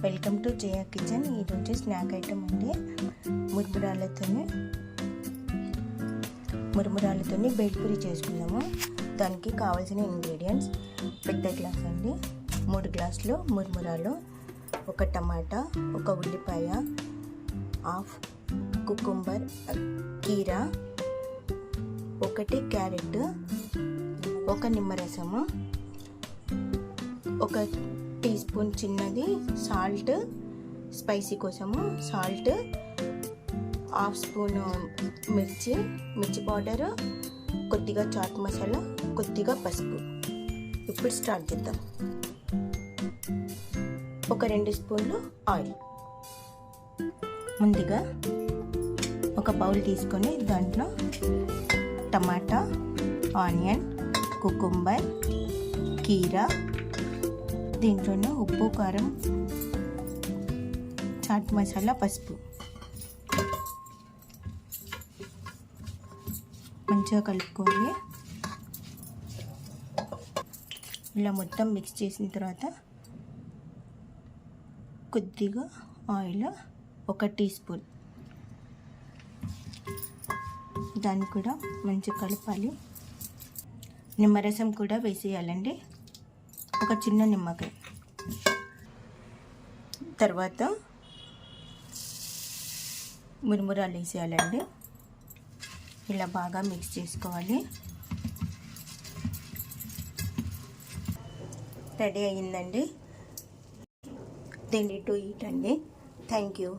Welcome to Jaya kitchen. ఈరోజు snack item అండి. మురుమురాలతోని బేల్పూరి చేసుకుందాము. దానికి కావాల్సిన ఇంగ్రీడియంట్స్: పెద్ద గ్లాస్ అండి, 3 గ్లాసులు మురుమురాలు, 1 టమాటా, 1 ఉల్లిపాయ, హాఫ్ కుకుంబర్, కీరా, 1 క్యారెట్, 1 నిమ్మరసము, 1 టీ స్పూన్ చిన్నది సాల్ట్, స్పైసీ కోసము సాల్ట్, హాఫ్ స్పూన్ మిర్చి పౌడర్, కొద్దిగా చాట్ మసాలా, కొద్దిగా పసుపు. ఇప్పుడు స్టార్ట్ చేద్దాం. 2 స్పూన్లు ఆయిల్. ముందుగా ఒక బౌల్ తీసుకొని దాంట్లో టమాటా, ఆనియన్, కుకుంబర్, కీరా, దీంట్లోనే ఉప్పు, కారం, చాట్ మసాలా, పసుపు మంచిగా కలుపుకోవాలి. ఇలా మొత్తం మిక్స్ చేసిన తర్వాత కొద్దిగా ఆయిల్, 1 టీ స్పూన్, దాన్ని కూడా మంచిగా కలపాలి. నిమ్మరసం కూడా వేసేయాలండి, 1 చిన్న నిమ్మకాయ. తర్వాత మురుమురాలు వేసేయాలండి. ఇలా బాగా మిక్స్ చేసుకోవాలి. రెడీ అయ్యిందండి. రెడీ టు ఈట్ అండి. Thank you.